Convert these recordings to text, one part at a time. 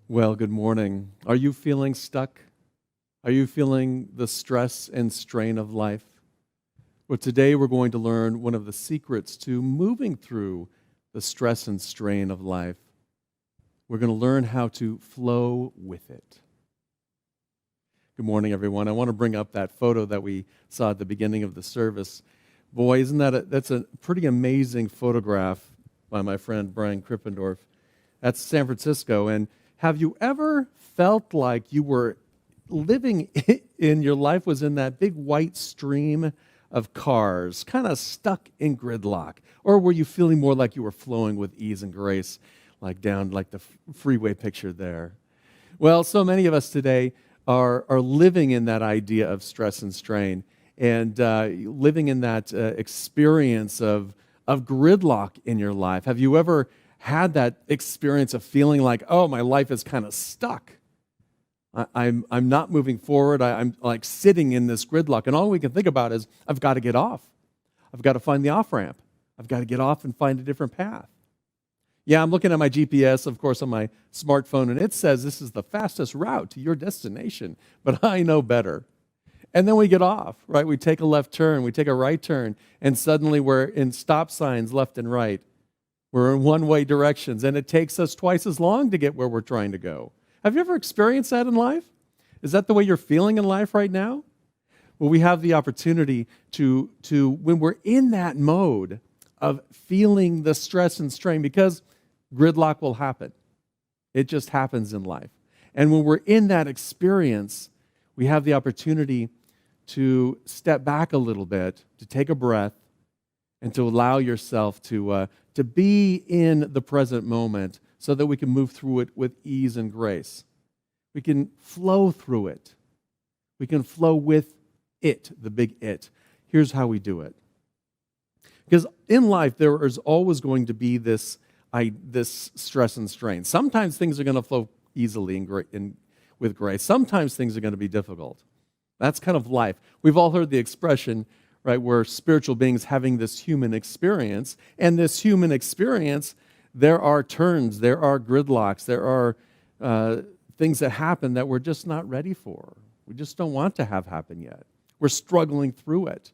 Well, good morning. Are you feeling stuck? Are you feeling the stress and strain of life? Well, today we're going to learn one of the secrets to moving through the stress and strain of life. We're going to learn how to flow with it. Good morning, everyone. I want to bring up that photo that we saw at the beginning of the service. Boy, isn't that's a pretty amazing photograph by my friend Brian Krippendorf. That's San Francisco, and have you ever felt like you were living in your life was in that big white stream of cars, kind of stuck in gridlock? Or were you feeling more like you were flowing with ease and grace, like down like the freeway picture there? Well, so many of us today are living in that idea of stress and strain and living in that experience of gridlock in your life. Have you ever had that experience of feeling like, oh, my life is kind of stuck? I'm not moving forward. I'm like sitting in this gridlock, and all we can think about is, I've got to get off. I've got to find the off-ramp. I've got to get off and find a different path. Yeah, I'm looking at my GPS, of course, on my smartphone, and it says this is the fastest route to your destination, but I know better. And then we get off, right? We take a left turn, we take a right turn, and suddenly we're in stop signs left and right. We're in one-way directions, and it takes us twice as long to get where we're trying to go. Have you ever experienced that in life? Is that the way you're feeling in life right now? Well, we have the opportunity to when we're in that mode of feeling the stress and strain, because gridlock will happen. It just happens in life. And when we're in that experience, we have the opportunity to step back a little bit, to take a breath, and to allow yourself to be in the present moment so that we can move through it with ease and grace. We can flow through it. We can flow with it, the big it. Here's how we do it. Because in life, there is always going to be this stress and strain. Sometimes things are going to flow easily with grace. Sometimes things are going to be difficult. That's kind of life. We've all heard the expression, right, we're spiritual beings having this human experience. And this human experience, there are turns, there are gridlocks, there are things that happen that we're just not ready for. We just don't want to have happen yet. We're struggling through it.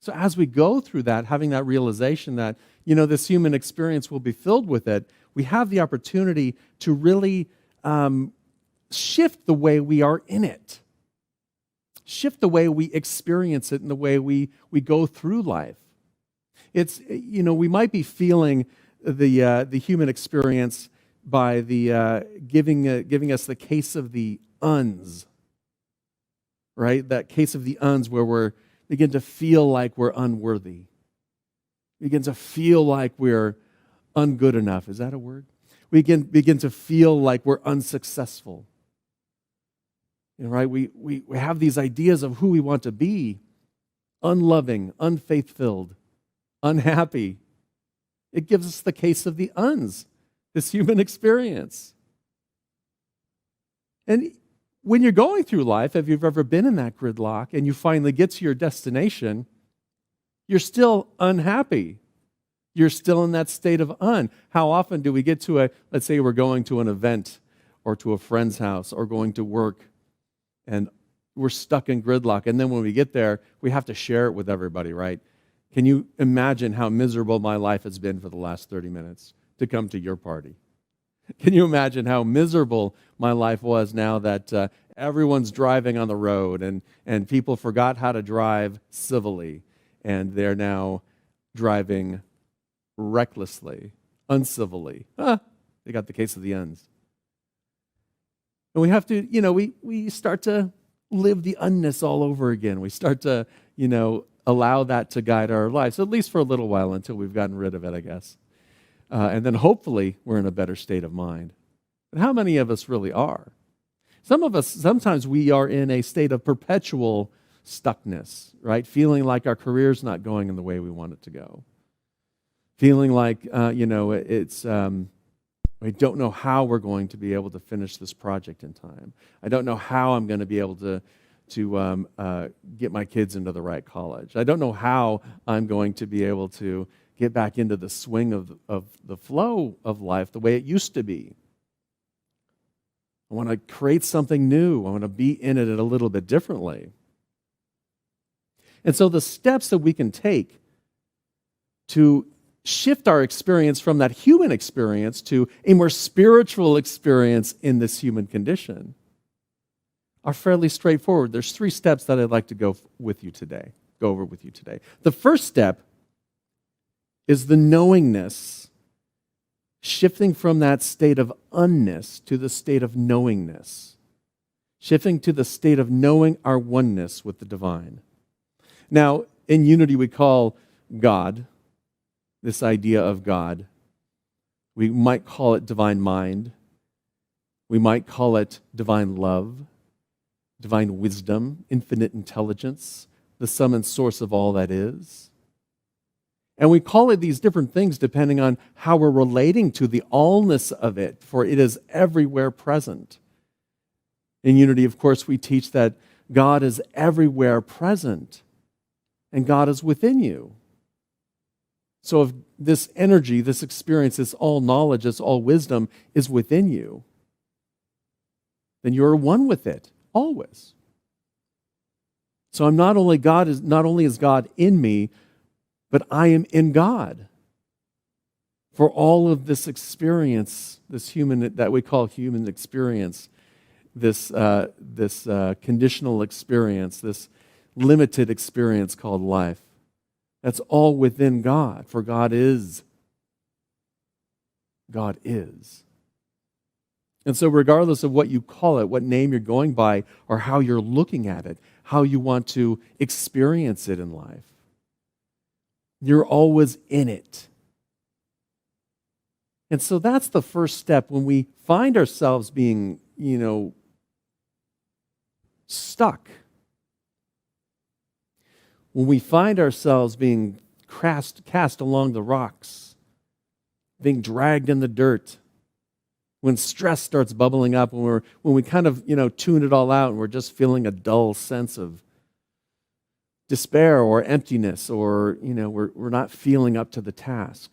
So as we go through that, having that realization that, this human experience will be filled with it, we have the opportunity to really shift the way we are in it. Shift the way we experience it and the way we go through life. It's, we might be feeling the human experience by the giving us the case of the uns, right? That case of the uns where we begin to feel like we're unworthy. Begin to feel like we're ungood enough. Is that a word? We begin to feel like we're unsuccessful. Right? We have these ideas of who we want to be: unloving, unfaith-filled, unhappy. It gives us the case of the uns, this human experience. And when you're going through life, if you've ever been in that gridlock and you finally get to your destination, you're still unhappy. You're still in that state of un. How often do we get to let's say we're going to an event or to a friend's house or going to work, and we're stuck in gridlock. And then when we get there, we have to share it with everybody, right? Can you imagine how miserable my life has been for the last 30 minutes to come to your party? Can you imagine how miserable my life was now that everyone's driving on the road and people forgot how to drive civilly, and they're now driving recklessly, uncivilly? They got the case of the uns. And we have to, we start to live the unness all over again. We start to, allow that to guide our lives, at least for a little while until we've gotten rid of it, I guess. And then hopefully we're in a better state of mind. But how many of us really are? Some of us, sometimes we are in a state of perpetual stuckness, right? Feeling like our career's not going in the way we want it to go. Feeling like, it's... I don't know how we're going to be able to finish this project in time. I don't know how I'm going to be able to get my kids into the right college. I don't know how I'm going to be able to get back into the swing of the flow of life the way it used to be. I want to create something new. I want to be in it a little bit differently. And so the steps that we can take to shift our experience from that human experience to a more spiritual experience in this human condition are fairly straightforward. There's 3 steps that I'd like to go over with you today. The first step is the knowingness, shifting from that state of unness to the state of knowingness, shifting to the state of knowing our oneness with the divine. Now, in unity, we call God, this idea of God, we might call it divine mind, we might call it divine love, divine wisdom, infinite intelligence, the sum and source of all that is. And we call it these different things depending on how we're relating to the allness of it, for it is everywhere present. In unity, of course, we teach that God is everywhere present, and God is within you. So if this energy, this experience, this all knowledge, this all wisdom is within you, then you're one with it, always. So I'm not only is God in me, but I am in God. For all of this experience, this human that we call human experience, this conditional experience, this limited experience called life, that's all within God. For God is. God is. And so regardless of what you call it, what name you're going by, or how you're looking at it, how you want to experience it in life, you're always in it. And so that's the first step when we find ourselves being, stuck. When we find ourselves being cast along the rocks, being dragged in the dirt, when stress starts bubbling up, when we kind of, tune it all out and we're just feeling a dull sense of despair or emptiness, or, we're not feeling up to the task.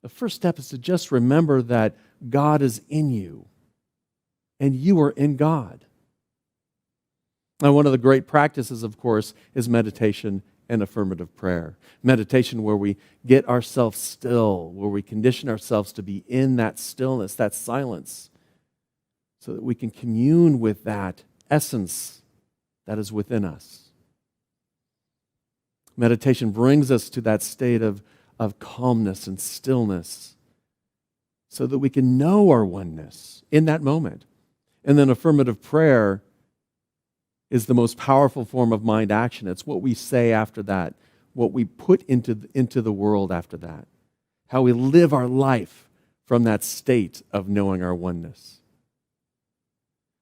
The first step is to just remember that God is in you and you are in God. Now, one of the great practices, of course, is meditation and affirmative prayer. Meditation where we get ourselves still, where we condition ourselves to be in that stillness, that silence, so that we can commune with that essence that is within us. Meditation brings us to that state of calmness and stillness so that we can know our oneness in that moment. And then affirmative prayer is the most powerful form of mind action. It's what we say after that, what we put into the world after that, how we live our life from that state of knowing our oneness.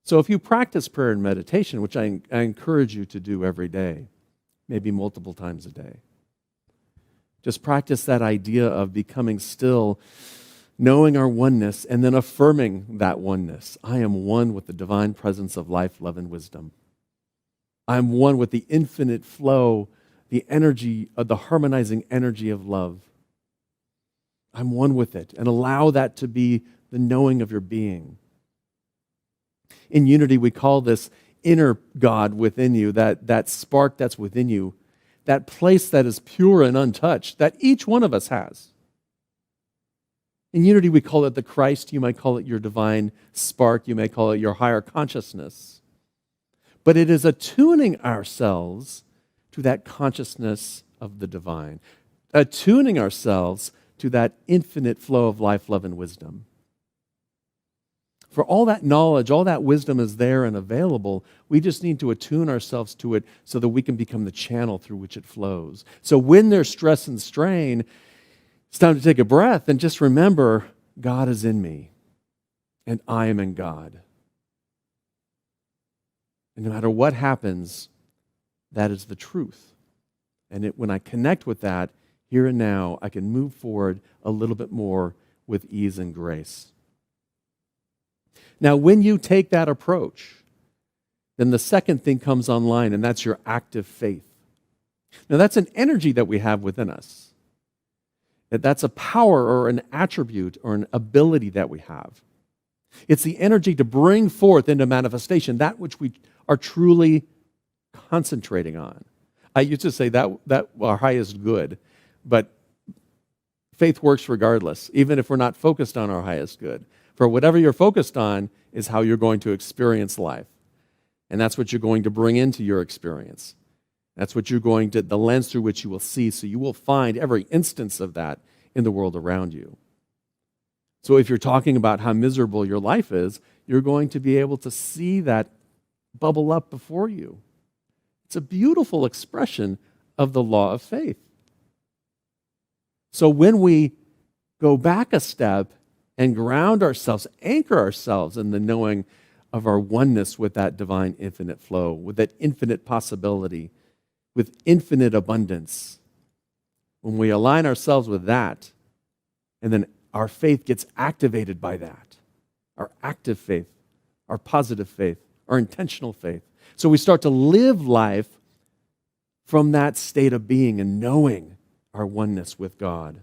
So if you practice prayer and meditation, which I encourage you to do every day, maybe multiple times a day, just practice that idea of becoming still, knowing our oneness, and then affirming that oneness. I am one with the divine presence of life, love, and wisdom. I'm one with the infinite flow, the energy, the harmonizing energy of love. I'm one with it, and allow that to be the knowing of your being. In unity, we call this inner God within you, that spark that's within you, that place that is pure and untouched, that each one of us has. In unity, we call it the Christ. You might call it your divine spark. You may call it your higher consciousness. But it is attuning ourselves to that consciousness of the divine, attuning ourselves to that infinite flow of life, love, and wisdom. For all that knowledge, all that wisdom is there and available. We just need to attune ourselves to it so that we can become the channel through which it flows. So when there's stress and strain, it's time to take a breath and just remember, God is in me and I am in God. And no matter what happens, that is the truth. And when I connect with that, here and now, I can move forward a little bit more with ease and grace. Now, when you take that approach, then the second thing comes online, and that's your active faith. Now, that's an energy that we have within us. That's a power or an attribute or an ability that we have. It's the energy to bring forth into manifestation that which we are truly concentrating on. I used to say that our highest good, but faith works regardless, even if we're not focused on our highest good. For whatever you're focused on is how you're going to experience life. And that's what you're going to bring into your experience. That's what you're going to, the lens through which you will see. So you will find every instance of that in the world around you. So if you're talking about how miserable your life is, you're going to be able to see that bubble up before you. It's a beautiful expression of the law of faith. So when we go back a step and ground ourselves, anchor ourselves in the knowing of our oneness with that divine infinite flow, with that infinite possibility, with infinite abundance, when we align ourselves with that, and then our faith gets activated by that, our active faith, our positive faith, our intentional faith. So we start to live life from that state of being and knowing our oneness with God.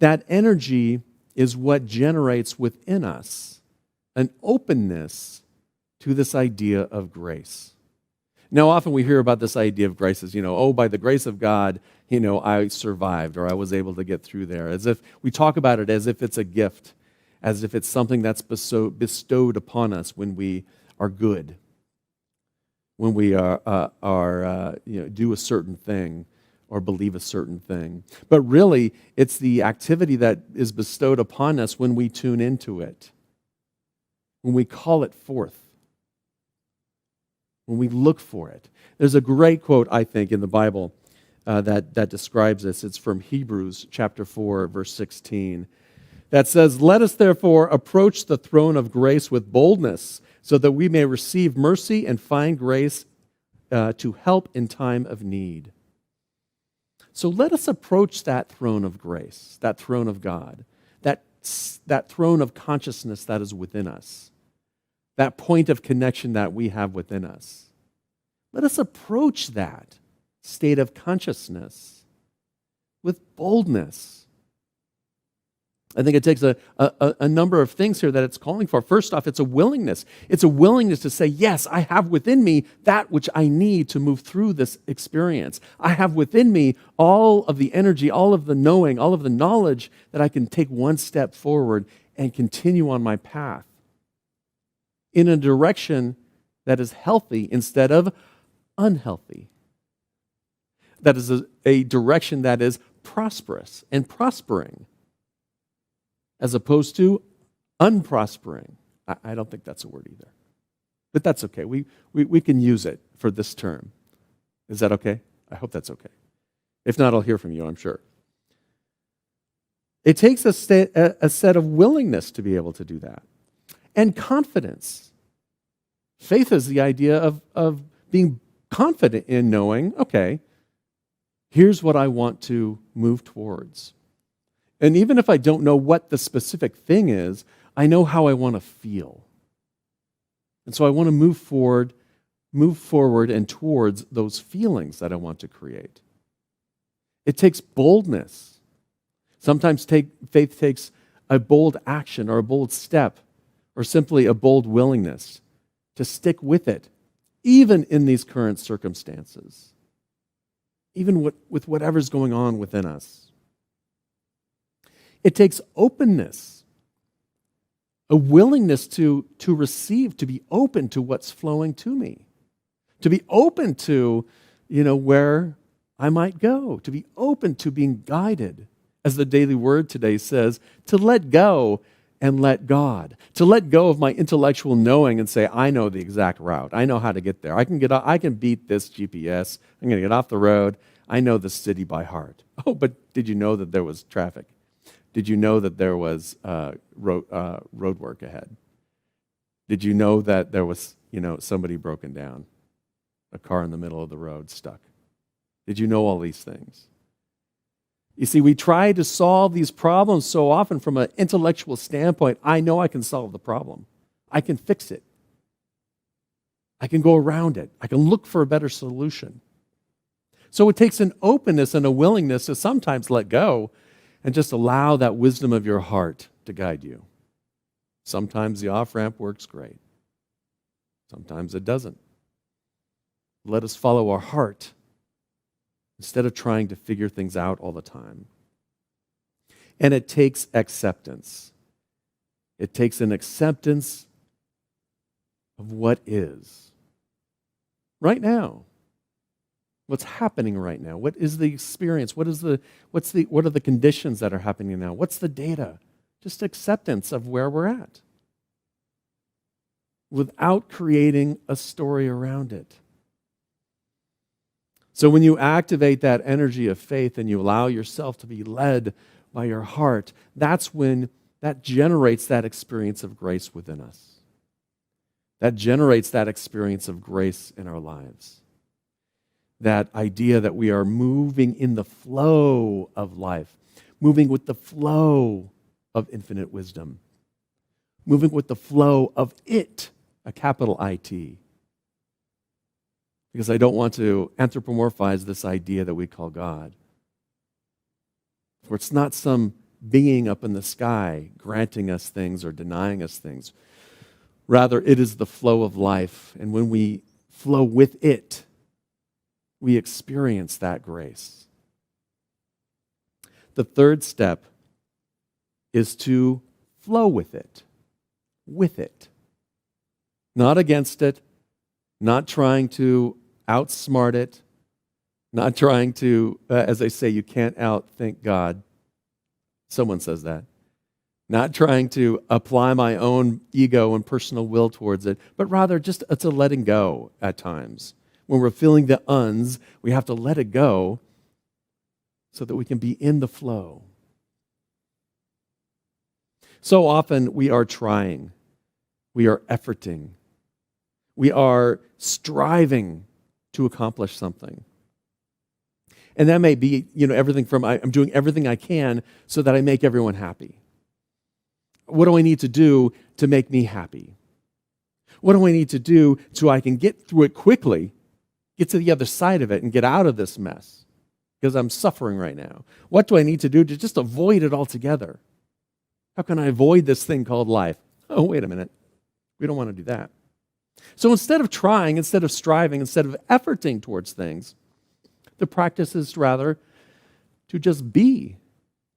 That energy is what generates within us an openness to this idea of grace. Now, often we hear about this idea of grace as, oh, by the grace of God, I survived or I was able to get through there. As if we talk about it as if it's a gift, as if it's something that's bestowed upon us when we are good, when we do a certain thing or believe a certain thing. But really, it's the activity that is bestowed upon us when we tune into it, when we call it forth, when we look for it. There's a great quote, I think, in the Bible that describes this. It's from Hebrews chapter 4, verse 16, that says, "Let us therefore approach the throne of grace with boldness, so that we may receive mercy and find grace to help in time of need." So let us approach that throne of grace, that throne of God, that throne of consciousness that is within us, that point of connection that we have within us. Let us approach that state of consciousness with boldness. I think it takes a number of things here that it's calling for. First off, it's a willingness. It's a willingness to say, yes, I have within me that which I need to move through this experience. I have within me all of the energy, all of the knowing, all of the knowledge that I can take one step forward and continue on my path in a direction that is healthy instead of unhealthy. That is a direction that is prosperous and prospering, as opposed to unprospering. I don't think that's a word either. But that's okay. We can use it for this term. Is that okay? I hope that's okay. If not, I'll hear from you, I'm sure. It takes a set of willingness to be able to do that. And confidence. Faith is the idea of being confident in knowing, okay, here's what I want to move towards. And even if I don't know what the specific thing is, I know how I want to feel. And so I want to move forward and towards those feelings that I want to create. It takes boldness. Sometimes faith takes a bold action or a bold step or simply a bold willingness to stick with it, even in these current circumstances, even with whatever's going on within us. It takes openness, a willingness to receive, to be open to what's flowing to me, to be open to, where I might go, to be open to being guided, as the Daily Word today says, to let go and let God, to let go of my intellectual knowing and say, I know the exact route. I know how to get there. I can beat this GPS. I'm going to get off the road. I know the city by heart. Oh, but did you know that there was traffic? Did you know that there was road work ahead? Did you know that there was, somebody broken down, a car in the middle of the road stuck? Did you know all these things? You see, we try to solve these problems so often from an intellectual standpoint. I know I can solve the problem. I can fix it. I can go around it. I can look for a better solution. So it takes an openness and a willingness to sometimes let go and just allow that wisdom of your heart to guide you. Sometimes the off-ramp works great. Sometimes it doesn't. Let us follow our heart instead of trying to figure things out all the time. And it takes acceptance. It takes an acceptance of what is. Right now. What's happening right now? What is the experience? What are the conditions that are happening now? What's the data? Just acceptance of where we're at, without creating a story around it. So when you activate that energy of faith and you allow yourself to be led by your heart, that's when that generates that experience of grace within us. That generates that experience of grace in our lives. That idea that we are moving in the flow of life, moving with the flow of infinite wisdom, moving with the flow of it, a capital IT. Because I don't want to anthropomorphize this idea that we call God. For it's not some being up in the sky granting us things or denying us things. Rather, it is the flow of life. And when we flow with it, we experience that grace. The third step is to flow with it. With it. Not against it, not trying to outsmart it, not trying to, as they say, you can't outthink God. Someone says that. Not trying to apply my own ego and personal will towards it, but rather just it's a letting go at times. When we're feeling the uns, we have to let it go so that we can be in the flow. So often we are trying, we are efforting, we are striving to accomplish something. And that may be, everything from I'm doing everything I can so that I make everyone happy. What do I need to do to make me happy? What do I need to do so I can get through it quickly, get to the other side of it, and get out of this mess? Because I'm suffering right now. What do I need to do to just avoid it altogether? How can I avoid this thing called life? Oh, wait a minute. We don't want to do that. So instead of trying, instead of striving, instead of efforting towards things, the practice is rather to just be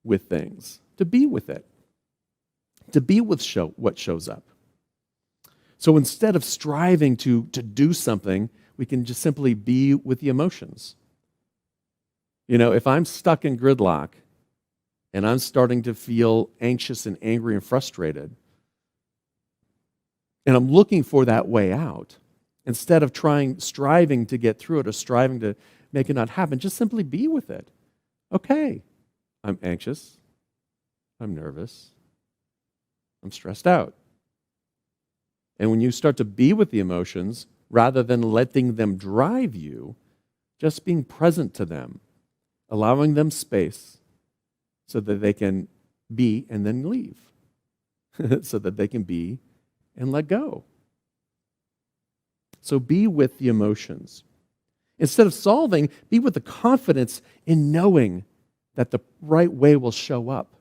with things, to be with it, to be with what shows up. So instead of striving to do something, we can just simply be with the emotions. If I'm stuck in gridlock and I'm starting to feel anxious and angry and frustrated, and I'm looking for that way out, instead of striving to get through it or striving to make it not happen, just simply be with it. Okay, I'm anxious, I'm nervous, I'm stressed out. And when you start to be with the emotions, rather than letting them drive you, just being present to them, allowing them space so that they can be and then leave, so that they can be and let go. So be with the emotions. Instead of solving, be with the confidence in knowing that the right way will show up.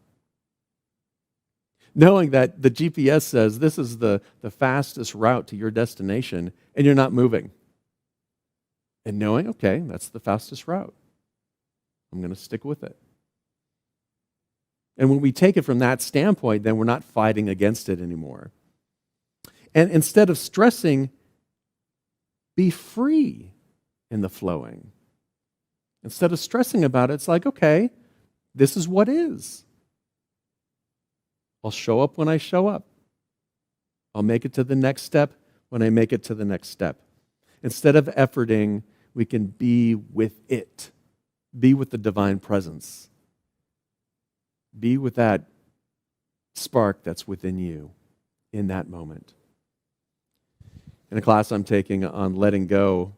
Knowing that the GPS says this is the fastest route to your destination and you're not moving. And knowing, okay, that's the fastest route. I'm going to stick with it. And when we take it from that standpoint, then we're not fighting against it anymore. And instead of stressing, be free in the flowing. Instead of stressing about it, it's like, okay, this is what is. I'll show up when I show up. I'll make it to the next step when I make it to the next step. Instead of efforting, we can be with it. Be with the divine presence. Be with that spark that's within you in that moment. In a class I'm taking on letting go,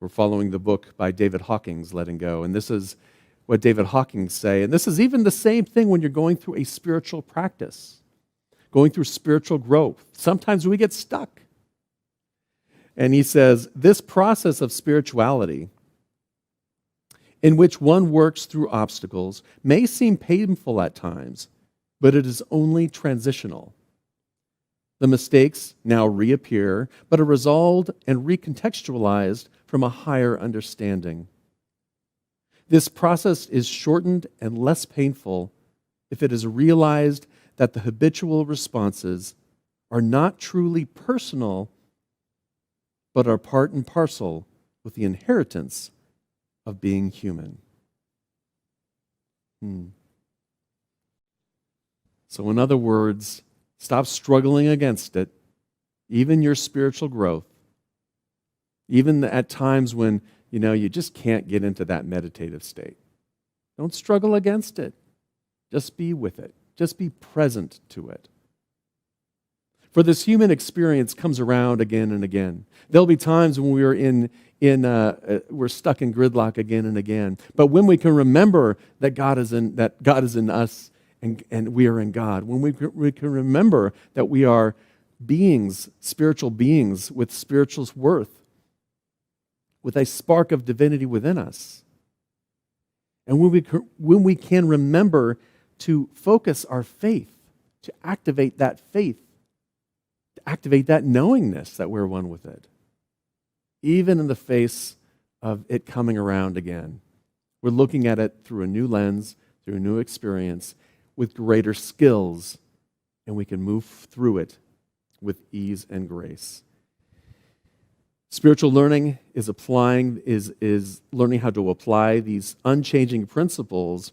we're following the book by David Hawkins, Letting Go. And this is what David Hawkins say. And this is even the same thing when you're going through a spiritual practice, going through spiritual growth. Sometimes we get stuck. And he says, this process of spirituality in which one works through obstacles may seem painful at times, but it is only transitional. The mistakes now reappear, but are resolved and recontextualized from a higher understanding. This process is shortened and less painful if it is realized that the habitual responses are not truly personal, but are part and parcel with the inheritance of being human. So, in other words, stop struggling against it, even your spiritual growth, even at times when you just can't get into that meditative state. Don't struggle against it. Just be with it. Just be present to it. For this human experience comes around again and again. There'll be times when we're stuck in gridlock again and again. But when we can remember that God is in us and we are in God, when we can remember that we are beings, spiritual beings with spiritual worth, with a spark of divinity within us, and when we can remember to focus our faith, to activate that faith, to activate that knowingness that we're one with it, even in the face of it coming around again. We're looking at it through a new lens, through a new experience, with greater skills, and we can move through it with ease and grace. Spiritual learning is learning how to apply these unchanging principles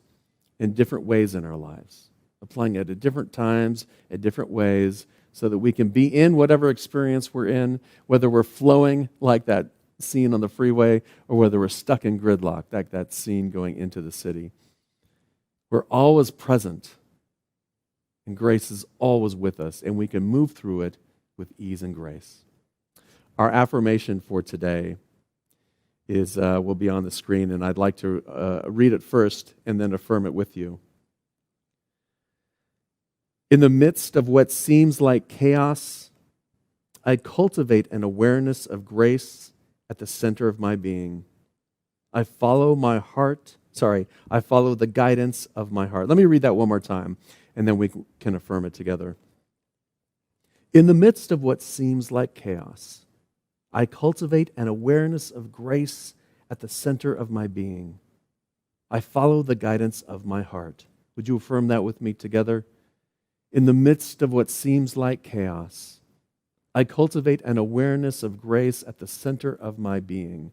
in different ways in our lives, applying it at different times, at different ways, so that we can be in whatever experience we're in, whether we're flowing like that scene on the freeway or whether we're stuck in gridlock, like that scene going into the city. We're always present, and grace is always with us, and we can move through it with ease and grace. Our affirmation for today will be on the screen, and I'd like to read it first and then affirm it with you. In the midst of what seems like chaos, I cultivate an awareness of grace at the center of my being. I follow the guidance of my heart. Let me read that one more time, and then we can affirm it together. In the midst of what seems like chaos, I cultivate an awareness of grace at the center of my being. I follow the guidance of my heart. Would you affirm that with me together? In the midst of what seems like chaos, I cultivate an awareness of grace at the center of my being,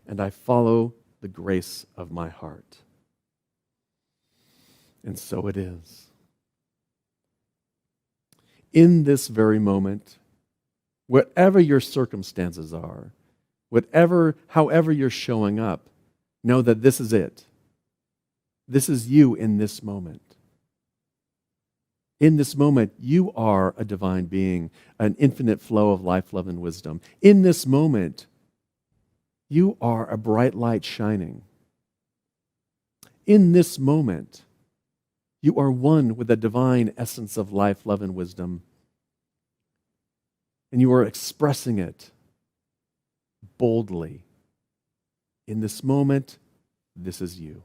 and I follow the grace of my heart. And so it is. In this very moment, whatever your circumstances are, however you're showing up, know that this is it. This is you in this moment. In this moment, you are a divine being, an infinite flow of life, love, and wisdom. In this moment, you are a bright light shining. In this moment, you are one with the divine essence of life, love, and wisdom. And you are expressing it boldly. In this moment, this is you.